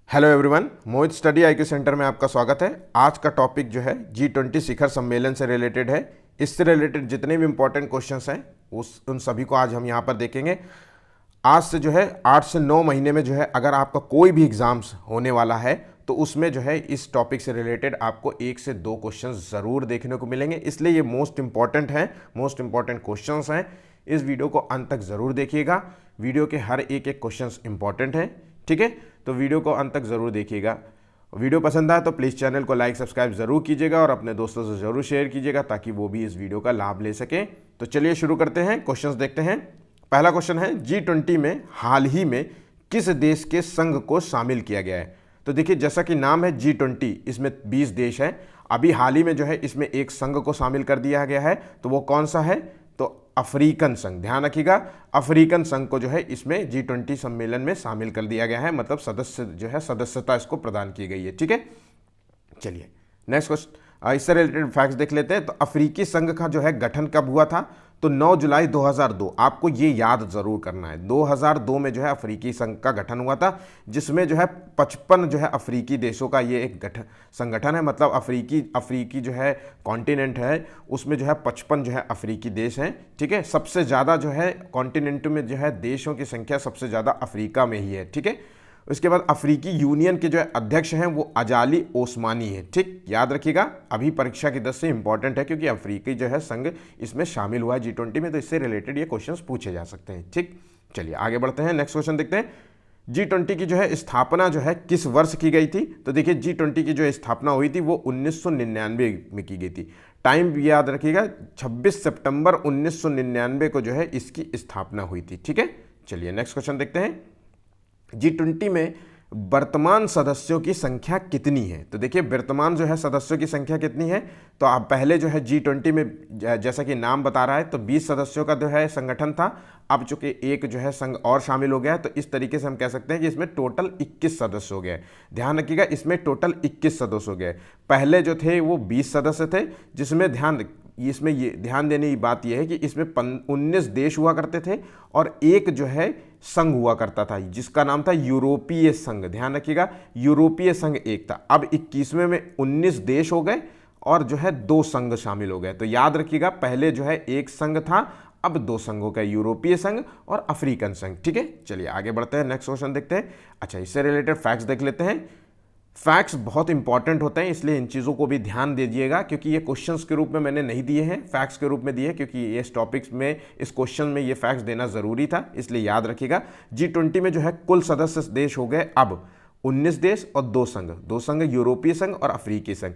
Hello everyone, मोहित study IQ centre में आपका स्वागत है। आज का टॉपिक जो है G20 शिखर सम्मेलन से रिलेटेड है। इससे रिलेटेड जितने भी इंपॉर्टेंट क्वेश्चंस हैं उन सभी को आज हम यहाँ पर देखेंगे। आज से जो है 8 से 9 महीने में जो है अगर आपका कोई भी एग्जाम्स होने वाला है तो उसमें जो है इस टॉपिक से रिलेटेड आपको 1 से 2 क्वेश्चंस ज़रूर देखने को मिलेंगे, इसलिए ये मोस्ट इंपॉर्टेंट क्वेश्चंस हैं। इस वीडियो को अंत तक ज़रूर देखिएगा। वीडियो के हर एक क्वेश्चंस इंपॉर्टेंट हैं, ठीक है? तो वीडियो को अंत तक ज़रूर देखिएगा। वीडियो पसंद आए तो प्लीज़ चैनल को लाइक सब्सक्राइब ज़रूर कीजिएगा और अपने दोस्तों से ज़रूर शेयर कीजिएगा ताकि वो भी इस वीडियो का लाभ ले सकें। तो चलिए शुरू करते हैं, क्वेश्चंस देखते हैं। पहला क्वेश्चन है, G20 में हाल ही में किस देश के संघ को शामिल किया गया है? तो देखिए, जैसा कि नाम है G20, इसमें 20 देश हैं। अभी हाल ही में जो है इसमें एक संघ को शामिल कर दिया गया है, तो वो कौन सा है? तो अफ्रीकन संघ। ध्यान रखिएगा, अफ्रीकन संघ को जो है इसमें G20 सम्मेलन में शामिल कर दिया गया है, मतलब सदस्यता इसको प्रदान की गई है, ठीक है? चलिए नेक्स्ट क्वेश्चन, इससे रिलेटेड फैक्ट्स देख लेते हैं। तो अफ्रीकी संघ का जो है गठन कब हुआ था? तो 9 जुलाई 2002। आपको ये याद जरूर करना है, 2002 में जो है अफ्रीकी संघ का गठन हुआ था, जिसमें जो है 55 जो है अफ्रीकी देशों का ये एक संगठन है। मतलब अफ्रीकी जो है कॉन्टिनेंट है, उसमें जो है 55 जो है अफ्रीकी देश हैं, ठीक है? सबसे ज़्यादा जो है कॉन्टिनेंट में जो है देशों की संख्या सबसे ज़्यादा अफ्रीका में ही है, ठीक है? उसके बाद अफ्रीकी यूनियन के जो है अध्यक्ष हैं वो अजाली ओस्मानी है, ठीक? याद रखिएगा, अभी परीक्षा की दृष्टि से इंपॉर्टेंट है क्योंकि अफ्रीकी जो है संघ इसमें शामिल हुआ है G20 में, तो इससे रिलेटेड ये क्वेश्चंस पूछे जा सकते हैं, ठीक? चलिए आगे बढ़ते हैं, नेक्स्ट क्वेश्चन देखते हैं। G20 की जो है स्थापना जो है किस वर्ष की गई थी? तो देखिए, G20 की जो स्थापना हुई थी वो 1999 में की गई थी। टाइम भी याद रखिएगा, 26 सितंबर 1999 को जो है इसकी स्थापना हुई थी, ठीक है? चलिए नेक्स्ट क्वेश्चन देखते हैं। G20 में वर्तमान सदस्यों की संख्या कितनी है? तो देखिए, वर्तमान जो है सदस्यों की संख्या कितनी है? तो आप पहले जो है G20 में जैसा कि नाम बता रहा है तो 20 सदस्यों का जो है संगठन था। अब चूंकि एक जो है संघ और शामिल हो गया है, तो इस तरीके से हम कह सकते हैं कि इसमें टोटल 21 सदस्य हो गए। ध्यान रखिएगा, इसमें टोटल 21 सदस्य हो गए। पहले जो थे वो 20 सदस्य थे, जिसमें इसमें ये ध्यान देने की बात यह है कि इसमें 19 देश हुआ करते थे और एक जो है संघ हुआ करता था जिसका नाम था यूरोपीय संघ। ध्यान रखिएगा, यूरोपीय संघ एक था। अब 21वें में 19 देश हो गए और जो है 2 संघ शामिल हो गए। तो याद रखिएगा, पहले जो है एक संघ था, अब 2 संघों का, यूरोपीय संघ और अफ्रीकन संघ, ठीक है? चलिए आगे बढ़ते हैं, नेक्स्ट क्वेश्चन देखते हैं। अच्छा, इससे रिलेटेड फैक्ट्स देख लेते हैं। फैक्ट्स बहुत इंपॉर्टेंट होते हैं, इसलिए इन चीज़ों को भी ध्यान दीजिएगा क्योंकि ये क्वेश्चंस के रूप में मैंने नहीं दिए हैं, फैक्ट्स के रूप में दिए, क्योंकि इस टॉपिक्स में, इस क्वेश्चन में ये फैक्ट्स देना ज़रूरी था, इसलिए याद रखिएगा। G20 में जो है कुल सदस्य देश हो गए अब 19 देश और 2 संघ, यूरोपीय संघ और अफ्रीकी संघ।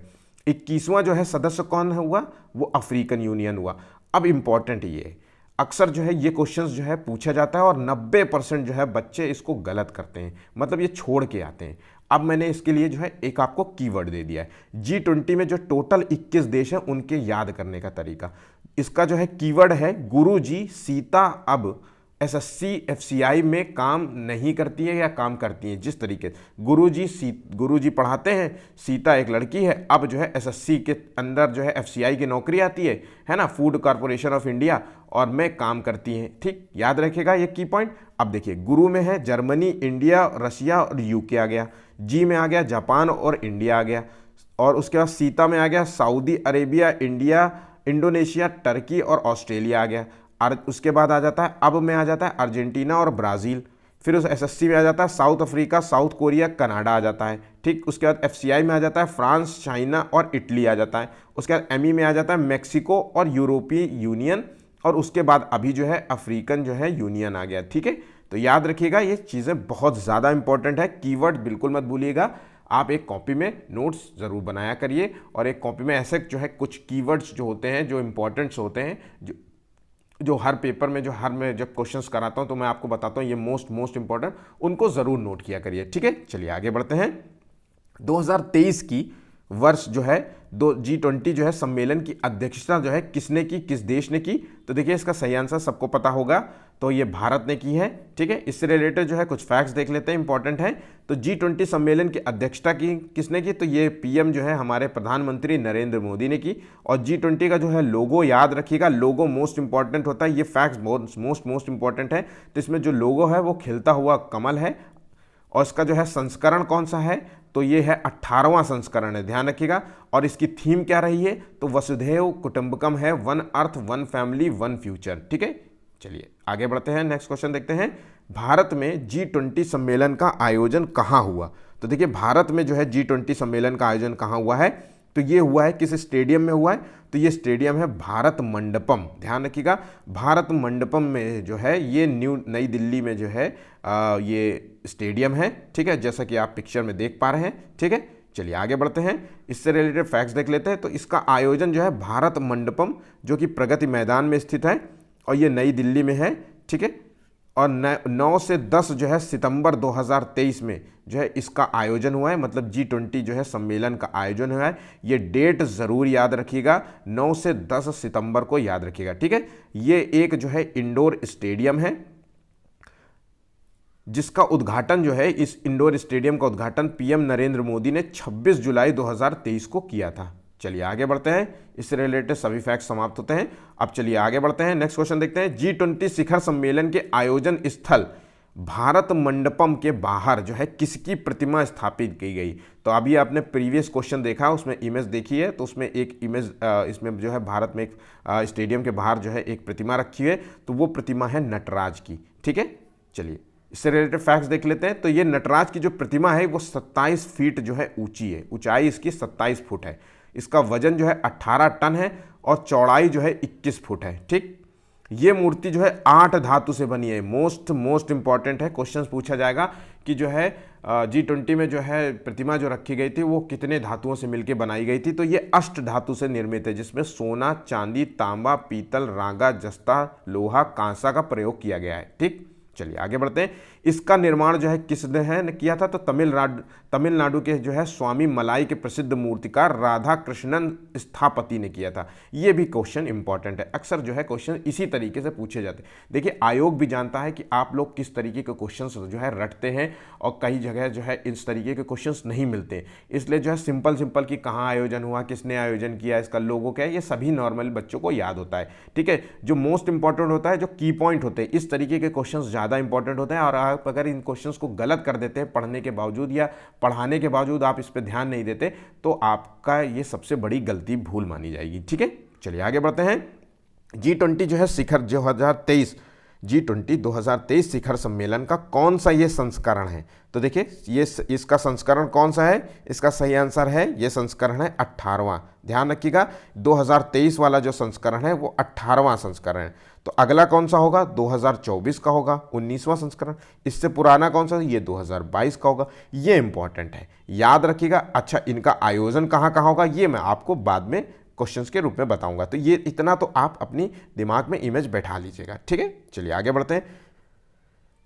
21वां जो है सदस्य कौन हुआ? वो अफ्रीकन यूनियन हुआ। अब इंपॉर्टेंट ये, अक्सर जो है ये क्वेश्चंस जो है पूछा जाता है और 90% जो है बच्चे इसको गलत करते हैं, मतलब ये छोड़ के आते हैं। अब मैंने इसके लिए जो है एक आपको कीवर्ड दे दिया है। G20 में जो टोटल 21 देश हैं उनके याद करने का तरीका, इसका जो है कीवर्ड है गुरुजी सीता अब SSC FCI में काम नहीं करती है या काम करती है। जिस तरीके गुरुजी पढ़ाते हैं, सीता एक लड़की है, अब जो है SSC के अंदर जो है FCI की नौकरी आती है ना, फूड कॉरपोरेशन ऑफ इंडिया, और में काम करती हैं, ठीक? याद रखेगा ये की पॉइंट। अब देखिए, गुरु में है जर्मनी, इंडिया, रशिया और UK आ गया। जी में आ गया जापान और इंडिया आ गया, और उसके बाद सीता में आ गया Saudi Arabia, India, Indonesia, Turkey और ऑस्ट्रेलिया आ गया। और उसके बाद आ जाता है, अब में आ जाता है अर्जेंटीना और ब्राज़ील। फिर उस SSC में आ जाता है South Africa, South Korea, Canada आ जाता है, ठीक? उसके बाद FCI में आ जाता है फ्रांस, चाइना और इटली आ जाता है। उसके बाद ME में आ जाता है मैक्सिको और यूरोपीय यूनियन, और उसके बाद अभी जो है अफ्रीकन जो है यूनियन आ गया, ठीक है? तो याद रखिएगा, ये चीज़ें बहुत ज़्यादा इंपॉर्टेंट है, कीवर्ड बिल्कुल मत भूलिएगा। आप एक कॉपी में नोट्स ज़रूर बनाया करिए, और एक कॉपी में ऐसे जो है कुछ कीवर्ड्स जो होते हैं, जो इंपॉर्टेंट्स होते हैं, जो हर पेपर में, मैं जब क्वेश्चंस कराता हूं तो मैं आपको बताता हूं ये मोस्ट इंपॉर्टेंट, उनको ज़रूर नोट किया करिए, ठीक है? चलिए आगे बढ़ते हैं। 2023 की वर्ष जो है G20 जो है सम्मेलन की अध्यक्षता जो है किसने की, किस देश ने की? तो देखिए, इसका सही आंसर सबको पता होगा, तो ये भारत ने की है, ठीक है? इससे रिलेटेड जो है कुछ फैक्ट्स देख लेते हैं, इंपॉर्टेंट है। तो G20 सम्मेलन की अध्यक्षता की किसने की? तो ये PM जो है हमारे प्रधानमंत्री नरेंद्र मोदी ने की। और G20 का जो है लोगो याद रखिएगा, लोगो मोस्ट इंपॉर्टेंट होता है, ये फैक्ट्स मोस्ट इंपॉर्टेंट है। तो इसमें जो लोगो है वो खिलता हुआ कमल है, और इसका जो है संस्करण कौन सा है, तो ये है 18वां संस्करण है, ध्यान रखिएगा। और इसकी थीम क्या रही है, तो वसुधैव कुटुंबकम है, one earth one family one future. ठीक है, चलिए आगे बढ़ते हैं, नेक्स्ट क्वेश्चन देखते हैं। भारत में G20 सम्मेलन का आयोजन कहाँ हुआ? तो देखिए भारत में जो है G20 सम्मेलन का आयोजन कहाँ हुआ है, तो ये हुआ है किस स्टेडियम में हुआ है, तो ये स्टेडियम है भारत मंडपम, ध्यान रखिएगा। भारत मंडपम में जो है ये नई दिल्ली में जो है ये स्टेडियम है। ठीक है, जैसा कि आप पिक्चर में देख पा रहे हैं। ठीक है, चलिए आगे बढ़ते हैं, इससे रिलेटेड फैक्ट्स देख लेते हैं। तो इसका आयोजन जो है भारत मंडपम जो कि प्रगति मैदान में स्थित है और ये नई दिल्ली में है। ठीक है, और 9 से 10 जो है सितंबर 2023 में जो है इसका आयोजन हुआ है, मतलब G20 जो है सम्मेलन का आयोजन हुआ है। ये डेट ज़रूर याद रखिएगा, 9 से 10 सितंबर को याद रखिएगा। ठीक है, ये एक जो है इंडोर स्टेडियम है जिसका उद्घाटन जो है, इस इंडोर स्टेडियम का उद्घाटन पीएम नरेंद्र मोदी ने 26 जुलाई 2023 को किया था। चलिए आगे बढ़ते हैं, इससे रिलेटेड सभी फैक्ट समाप्त होते हैं। अब चलिए आगे बढ़ते हैं, नेक्स्ट क्वेश्चन देखते हैं। G20 शिखर सम्मेलन के आयोजन स्थल भारत मंडपम के बाहर जो है किसकी प्रतिमा स्थापित की गई? तो अभी आपने प्रीवियस क्वेश्चन देखा, उसमें इमेज देखी है, तो उसमें एक इमेज इसमें जो है भारत में एक स्टेडियम के बाहर जो है एक प्रतिमा रखी है, तो वो प्रतिमा है नटराज की। ठीक है, चलिए इससे रिलेटेड फैक्ट्स देख लेते हैं। तो ये नटराज की जो प्रतिमा है वो 27 फीट जो है ऊंची है, ऊंचाई इसकी 27 फुट है। इसका वजन जो है 18 टन है और चौड़ाई जो है 21 फुट है। ठीक, ये मूर्ति जो है 8 धातु से बनी है। मोस्ट इंपॉर्टेंट है, क्वेश्चन पूछा जाएगा कि जो है G20 में जो है प्रतिमा जो रखी गई थी वो कितने धातुओं से मिलकर बनाई गई थी, तो ये अष्ट धातु से निर्मित है, जिसमें सोना, चांदी, तांबा, पीतल, रागा, जस्ता, लोहा, कांसा का प्रयोग किया गया है। ठीक, चलिए आगे बढ़ते हैं। इसका निर्माण जो है किसने है किया था, तो तमिलनाडु के जो है स्वामी मलाई के प्रसिद्ध मूर्तिकार राधा कृष्णन स्थापति ने किया था। ये भी क्वेश्चन इंपॉर्टेंट है, अक्सर जो है क्वेश्चन इसी तरीके से पूछे जाते हैं। देखिए आयोग भी जानता है कि आप लोग किस तरीके के क्वेश्चंस जो है रटते हैं और कई जगह जो है इस तरीके के क्वेश्चंस नहीं मिलते, इसलिए जो है सिंपल कि कहाँ आयोजन हुआ, किसने आयोजन किया, इसका लोगो क्या है, ये सभी नॉर्मल बच्चों को याद होता है। ठीक है, जो मोस्ट इंपॉर्टेंट होता है, जो की पॉइंट होते हैं, इस तरीके के क्वेश्चन ज़्यादा इंपॉर्टेंट होते हैं। और आप अगर इन क्वेश्चंस को गलत कर देते हैं पढ़ने के बावजूद या पढ़ाने के बावजूद आप इस पर ध्यान नहीं देते, तो आपका ये सबसे बड़ी गलती भूल मानी जाएगी। ठीक है, चलिए आगे बढ़ते हैं। G20 जो है शिखर 2023 शिखर सम्मेलन का कौन सा ये संस्करण है? तो देखिए ये इसका संस्करण कौन सा है, इसका सही आंसर है ये संस्करण है 18वां। ध्यान रखिएगा 2023 वाला जो संस्करण है वो 18वां संस्करण है। तो अगला कौन सा होगा, 2024 का होगा, 19वां संस्करण। इससे पुराना कौन सा, ये 2022 का होगा। ये इंपॉर्टेंट है, याद रखिएगा। अच्छा, इनका आयोजन कहाँ कहाँ होगा ये मैं आपको बाद में क्वेश्चंस के रूप में बताऊंगा, तो ये इतना तो आप अपनी दिमाग में इमेज बैठा लीजिएगा। ठीक है, चलिए आगे बढ़ते हैं।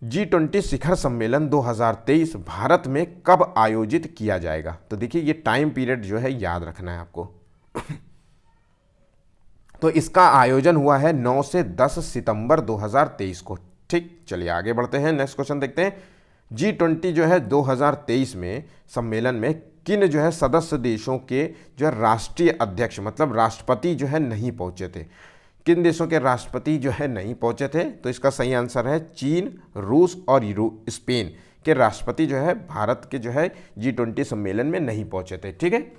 G20 शिखर सम्मेलन 2023 भारत में कब आयोजित किया जाएगा? तो देखिए ये टाइम पीरियड जो है याद रखना है आपको। तो इसका आयोजन हुआ है 9 से 10 सितंबर 2023 को। ठीक, चलिए आगे बढ़ते हैं, नेक्स्ट क्वेश्चन देखते हैं। G20 जो है 2023 में सम्मेलन में किन जो है सदस्य देशों के जो है राष्ट्रीय अध्यक्ष मतलब राष्ट्रपति जो है नहीं पहुंचे थे? किन देशों के राष्ट्रपति जो है नहीं पहुंचे थे? तो इसका सही आंसर है चीन, रूस और स्पेन के राष्ट्रपति जो है भारत के जो है G20 सम्मेलन में नहीं पहुंचे थे। ठीक है,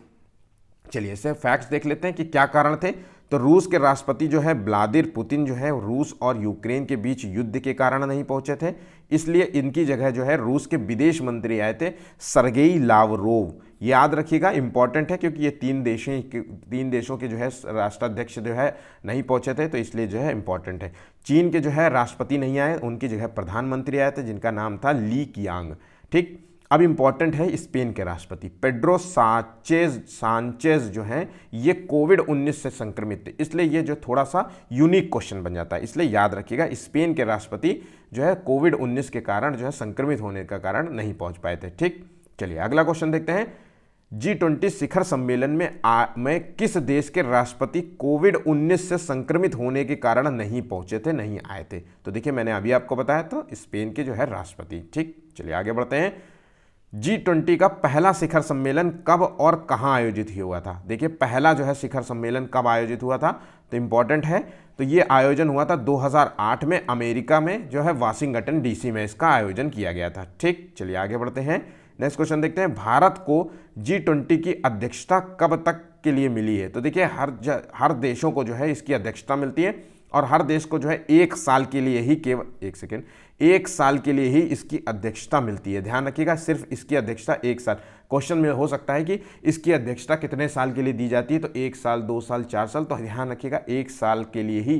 चलिए इसे फैक्ट्स देख लेते हैं कि क्या कारण थे। तो रूस के राष्ट्रपति जो है व्लादिमीर पुतिन जो है रूस और यूक्रेन के बीच युद्ध के कारण नहीं पहुंचे थे, इसलिए इनकी जगह जो है रूस के विदेश मंत्री आए थे सर्गेई लावरोव। याद रखिएगा, इंपॉर्टेंट है क्योंकि ये तीन देशों के जो है राष्ट्राध्यक्ष जो है नहीं पहुंचे थे, तो इसलिए जो है इंपॉर्टेंट है। चीन के जो है राष्ट्रपति नहीं आए, उनकी जगह प्रधानमंत्री आए थे जिनका नाम था ली कियांग। ठीक, अब इंपॉर्टेंट है स्पेन के राष्ट्रपति पेड्रो सांचेज जो हैं ये कोविड-19 से संक्रमित थे, इसलिए ये जो थोड़ा सा यूनिक क्वेश्चन बन जाता है, इसलिए याद रखिएगा स्पेन के राष्ट्रपति जो है कोविड-19 के कारण जो है संक्रमित होने का कारण नहीं पहुंच पाए थे। ठीक, चलिए अगला क्वेश्चन देखते हैं। G20 शिखर सम्मेलन में किस देश के राष्ट्रपति कोविड-19 से संक्रमित होने के कारण नहीं पहुंचे थे, नहीं आए थे? तो देखिए मैंने अभी आपको बताया था स्पेन के जो है राष्ट्रपति। ठीक, चलिए आगे बढ़ते हैं। G20 का पहला शिखर सम्मेलन कब और कहां आयोजित हुआ था? देखिए पहला जो है शिखर सम्मेलन कब आयोजित हुआ था, तो इंपॉर्टेंट है तो ये आयोजन हुआ था 2008 में अमेरिका में जो है वाशिंगटन डीसी में इसका आयोजन किया गया था। ठीक, चलिए आगे बढ़ते हैं। नेक्स्ट क्वेश्चन देखते हैं, भारत को G20 की अध्यक्षता कब तक के लिए मिली है? तो देखिए हर देशों को जो है इसकी अध्यक्षता मिलती है और हर देश को जो है 1 साल के लिए ही, केवल 1 साल के लिए ही इसकी अध्यक्षता मिलती है। ध्यान रखिएगा, सिर्फ इसकी अध्यक्षता 1 साल। क्वेश्चन में हो सकता है कि इसकी अध्यक्षता कितने साल के लिए दी जाती है, तो 1 साल, 2 साल, 4 साल, तो ध्यान रखिएगा 1 साल के लिए ही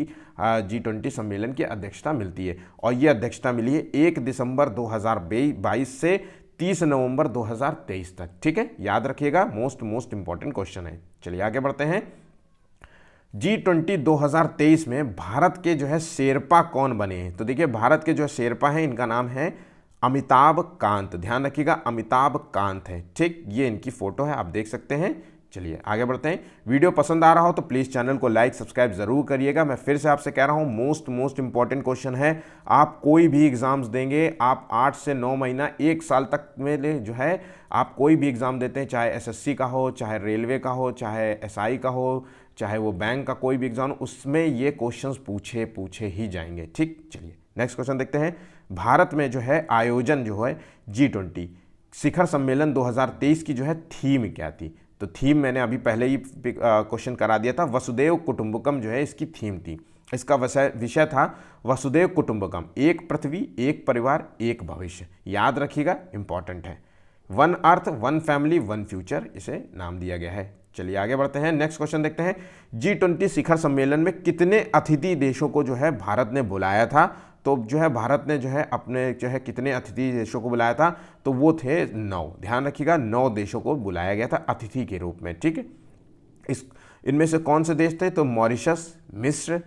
G20 सम्मेलन की अध्यक्षता मिलती है। और ये अध्यक्षता मिली है 1 दिसंबर 2022 से 30 नवंबर 2023 तक। ठीक है, याद रखिएगा, मोस्ट इंपॉर्टेंट क्वेश्चन है। चलिए आगे बढ़ते हैं। G20 2023 में भारत के जो है शेरपा कौन बने हैं? तो देखिए भारत के जो शेरपा हैं इनका नाम है अमिताभ कांत। ध्यान रखिएगा, अमिताभ कांत है। ठीक, ये इनकी फोटो है, आप देख सकते हैं। चलिए आगे बढ़ते हैं। वीडियो पसंद आ रहा हो तो प्लीज़ चैनल को लाइक सब्सक्राइब जरूर करिएगा। मैं फिर से आपसे कह रहा हूँ, मोस्ट इंपॉर्टेंट क्वेश्चन है। आप कोई भी एग्जाम्स देंगे, आप 8 से 9 महीना 1 साल तक में जो है आप कोई भी एग्ज़ाम देते हैं, चाहे SSC का हो, चाहे रेलवे का हो, चाहे SI का हो, चाहे वो बैंक का कोई भी एग्जाम, उसमें ये क्वेश्चंस पूछे ही जाएंगे। ठीक, चलिए नेक्स्ट क्वेश्चन देखते हैं। भारत में जो है आयोजन जो है G20 शिखर सम्मेलन 2023 की जो है थीम क्या थी? तो थीम मैंने अभी पहले ही क्वेश्चन करा दिया था, वसुदेव कुटुंबकम जो है इसकी थीम थी। इसका विषय था वसुदेव कुटुंबकम, एक पृथ्वी, एक परिवार, एक भविष्य। याद रखिएगा, इंपॉर्टेंट है। 1 अर्थ, 1 फैमिली, 1 फ्यूचर इसे नाम दिया गया है। चलिए आगे बढ़ते हैं। नेक्स्ट क्वेश्चन देखते हैं। G20 शिखर सम्मेलन में कितने अतिथि देशों को जो है भारत ने बुलाया था? तो जो है भारत ने जो है अपने जो है कितने अतिथि देशों को बुलाया था? तो वो थे 9। ध्यान रखिएगा, 9 देशों को बुलाया गया था अतिथि के रूप में। ठीक है, इनमें से कौन से देश थे? तो मॉरिशस, मिस्र,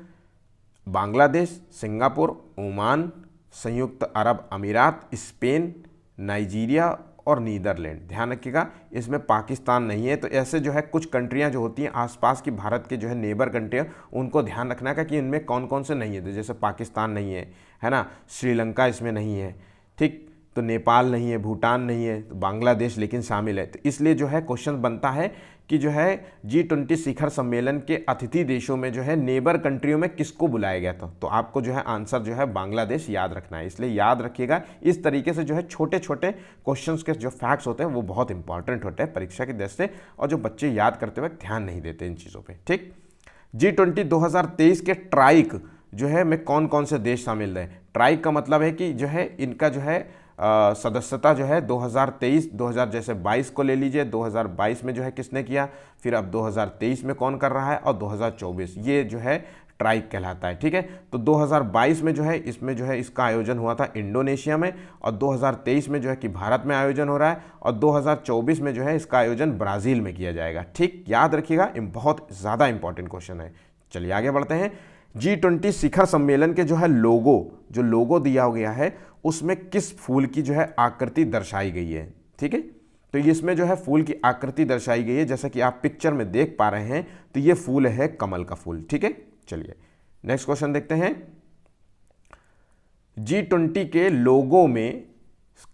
बांग्लादेश, सिंगापुर, ओमान, संयुक्त अरब अमीरात, स्पेन, नाइजीरिया और नीदरलैंड। ध्यान रखिएगा, इसमें पाकिस्तान नहीं है। तो ऐसे जो है कुछ कंट्रियां जो होती हैं आसपास की, भारत के जो है नेबर कंट्रियां, उनको ध्यान रखना का कि इनमें कौन कौन से नहीं है। तो जैसे पाकिस्तान नहीं है ना, श्रीलंका इसमें नहीं है, ठीक, तो नेपाल नहीं है, भूटान नहीं है, तो बांग्लादेश लेकिन शामिल है। तो इसलिए जो है क्वेश्चन बनता है कि जो है G20 शिखर सम्मेलन के अतिथि देशों में जो है नेबर कंट्रियों में किसको बुलाया गया था? तो आपको जो है आंसर जो है बांग्लादेश याद रखना है। इसलिए याद रखिएगा, इस तरीके से जो है छोटे छोटे क्वेश्चंस के जो फैक्ट्स होते हैं वो बहुत इंपॉर्टेंट होते हैं परीक्षा की दृष्टि से, और जो बच्चे याद करते वक्त ध्यान नहीं देते इन चीज़ों पर। ठीक, G20 2023 के ट्राइक जो है में कौन कौन से देश शामिल रहे? ट्राइक का मतलब है कि जो है इनका जो है सदस्यता जो है 2023, 2000 जैसे 22 को ले लीजिए, 2022 में जो है किसने किया, फिर अब 2023 में कौन कर रहा है, और 2024 ये जो है ट्राइक कहलाता है। ठीक है, तो 2022 में जो है इसमें जो है इसका आयोजन हुआ था इंडोनेशिया में, और 2023 में जो है कि भारत में आयोजन हो रहा है, और 2024 में जो है इसका आयोजन ब्राज़ील में किया जाएगा। ठीक, याद रखिएगा, बहुत ज़्यादा इंपॉर्टेंट क्वेश्चन है। चलिए आगे बढ़ते हैं। G20 शिखर सम्मेलन के जो है जो लोगो दिया गया है उसमें किस फूल की जो है आकृति दर्शाई गई है? ठीक है, तो इसमें जो है फूल की आकृति दर्शाई गई है, जैसा कि आप पिक्चर में देख पा रहे हैं। तो ये फूल है कमल का फूल। ठीक है, चलिए नेक्स्ट क्वेश्चन देखते हैं। G20 के लोगो में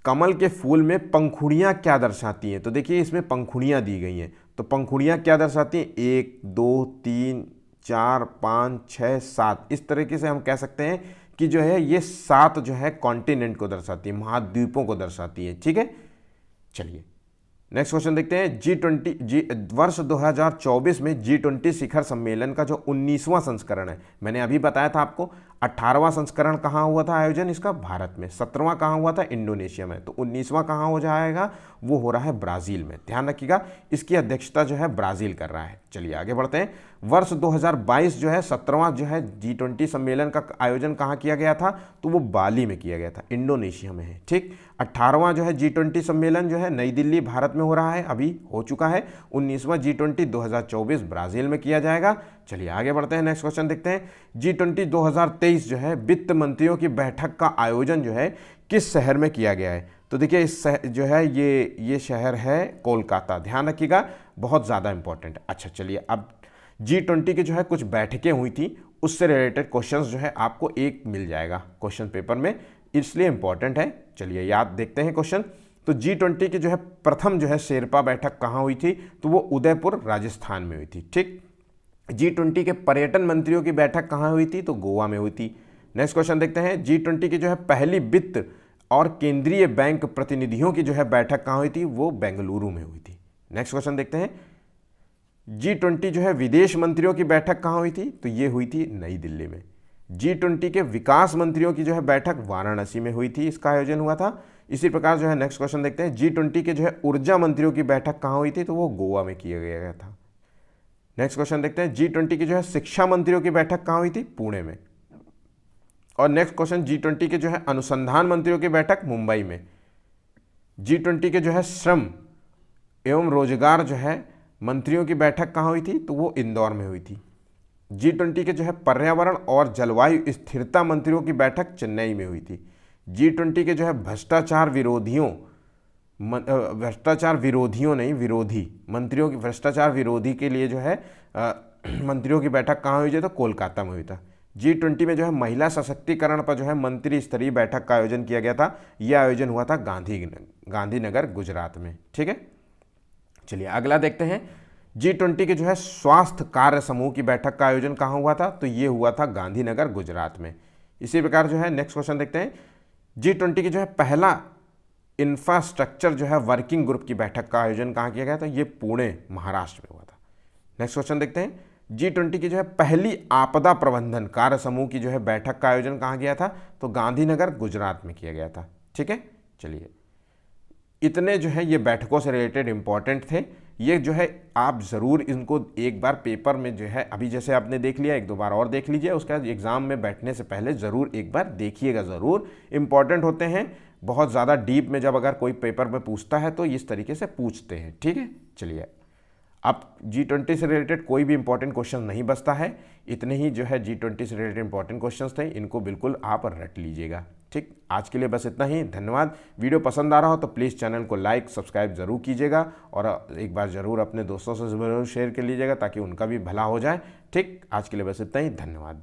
कमल के फूल में पंखुड़ियां क्या दर्शाती हैं? तो देखिए इसमें पंखुड़ियां दी गई हैं। तो पंखुड़ियां क्या दर्शाती हैं? 1, 2, 3, 4, 5, 6, 7। इस तरीके से हम कह सकते हैं कि जो है ये 7 जो है कॉन्टिनेंट को दर्शाती है, महाद्वीपों को दर्शाती है। ठीक है, चलिए नेक्स्ट क्वेश्चन देखते हैं। वर्ष 2024 में G20 शिखर सम्मेलन का जो 19वां संस्करण है, मैंने अभी बताया था आपको 18वां संस्करण कहाँ हुआ था आयोजन इसका? भारत में। 17वां कहाँ हुआ था? इंडोनेशिया में। तो 19वां कहाँ हो जाएगा? वो हो रहा है ब्राज़ील में। ध्यान रखिएगा, इसकी अध्यक्षता जो है ब्राज़ील कर रहा है। चलिए आगे बढ़ते हैं। वर्ष 2022 जो है 17वां जो है G20 सम्मेलन का आयोजन कहाँ किया गया था? तो वो बाली में किया गया था, इंडोनेशिया में है। ठीक, 18वां जो है G20 सम्मेलन जो है नई दिल्ली भारत में हो रहा है, अभी हो चुका है। 19वां G20 2024 ब्राज़ील में किया जाएगा। चलिए आगे बढ़ते हैं, नेक्स्ट क्वेश्चन देखते हैं। G20 2023 जो है वित्त मंत्रियों की बैठक का आयोजन जो है किस शहर में किया गया है? तो देखिए इस जो है ये शहर है कोलकाता। ध्यान रखिएगा, बहुत ज़्यादा इंपॉर्टेंट। अच्छा चलिए, अब G20 की जो है कुछ बैठकें हुई थी, उससे रिलेटेड क्वेश्चंस जो है आपको एक मिल जाएगा क्वेश्चन पेपर में, इसलिए इंपॉर्टेंट है। चलिए याद देखते हैं क्वेश्चन। तो G20 की जो है प्रथम जो है शेरपा बैठक कहाँ हुई थी? तो वो उदयपुर राजस्थान में हुई थी। ठीक, G20 के पर्यटन मंत्रियों की बैठक कहाँ हुई थी? तो गोवा में हुई थी। नेक्स्ट क्वेश्चन देखते हैं, G20 की जो है पहली वित्त और केंद्रीय बैंक प्रतिनिधियों की जो है बैठक कहाँ हुई थी? वो बेंगलुरु में हुई थी। नेक्स्ट क्वेश्चन देखते हैं, G20 जो है विदेश मंत्रियों की बैठक कहाँ हुई थी? तो ये हुई थी नई दिल्ली में। G20 के विकास मंत्रियों की जो है बैठक वाराणसी में हुई थी, इसका आयोजन हुआ था। इसी प्रकार जो है नेक्स्ट क्वेश्चन देखते हैं, G20 के जो है ऊर्जा मंत्रियों की बैठक कहाँ हुई थी? तो वो गोवा में किया गया था। नेक्स्ट क्वेश्चन देखते हैं, G20 की जो है शिक्षा मंत्रियों की बैठक कहाँ हुई थी? पुणे में। और नेक्स्ट क्वेश्चन, G20 के जो है अनुसंधान मंत्रियों की बैठक मुंबई में। G20 के जो है श्रम एवं रोजगार जो है मंत्रियों की बैठक कहाँ हुई थी? तो वो इंदौर में हुई थी। G20 के जो है पर्यावरण और जलवायु स्थिरता मंत्रियों की बैठक चेन्नई में हुई थी। G20 के जो है भ्रष्टाचार विरोधियों नहीं, विरोधी मंत्रियों की, भ्रष्टाचार विरोधी के लिए जो है मंत्रियों की बैठक कहाँ हुई थी? तो कोलकाता में हुई था। G20 में जो है महिला सशक्तिकरण पर जो है मंत्री स्तरीय बैठक का आयोजन किया गया था। यह आयोजन हुआ था गांधीनगर गुजरात में। ठीक है, चलिए अगला देखते हैं, G20 के जो है स्वास्थ्य कार्य समूह की बैठक का आयोजन कहाँ हुआ था? तो ये हुआ था गांधीनगर गुजरात में। इसी प्रकार जो है नेक्स्ट क्वेश्चन देखते हैं, G20 की जो है पहला इंफ्रास्ट्रक्चर जो है वर्किंग ग्रुप की बैठक का आयोजन कहाँ किया गया था? ये पुणे महाराष्ट्र में हुआ था। नेक्स्ट क्वेश्चन देखते हैं, G20 की जो है पहली आपदा प्रबंधन कार्य समूह की जो है बैठक का आयोजन कहाँ किया था? तो गांधीनगर गुजरात में किया गया था। ठीक है, चलिए इतने जो है ये बैठकों से रिलेटेड इंपॉर्टेंट थे। ये जो है आप ज़रूर इनको एक बार पेपर में जो है, अभी जैसे आपने देख लिया, एक दो बार और देख लीजिए, उसके बाद एग्ज़ाम में बैठने से पहले ज़रूर एक बार देखिएगा, ज़रूर इंपॉर्टेंट होते हैं। बहुत ज़्यादा डीप में जब अगर कोई पेपर में पूछता है तो इस तरीके से पूछते हैं। ठीक है, चलिए अब G20 से रिलेटेड कोई भी इंपॉर्टेंट क्वेश्चन नहीं बचता है। इतने ही जो है G20 से रिलेटेड इंपॉर्टेंट क्वेश्चंस थे, इनको बिल्कुल आप रट लीजिएगा। ठीक, आज के लिए बस इतना ही, धन्यवाद। वीडियो पसंद आ रहा हो तो प्लीज़ चैनल को लाइक सब्सक्राइब ज़रूर कीजिएगा और एक बार ज़रूर अपने दोस्तों से ज़रूर शेयर कर लीजिएगा ताकि उनका भी भला हो जाए। ठीक, आज के लिए बस इतना ही, धन्यवाद।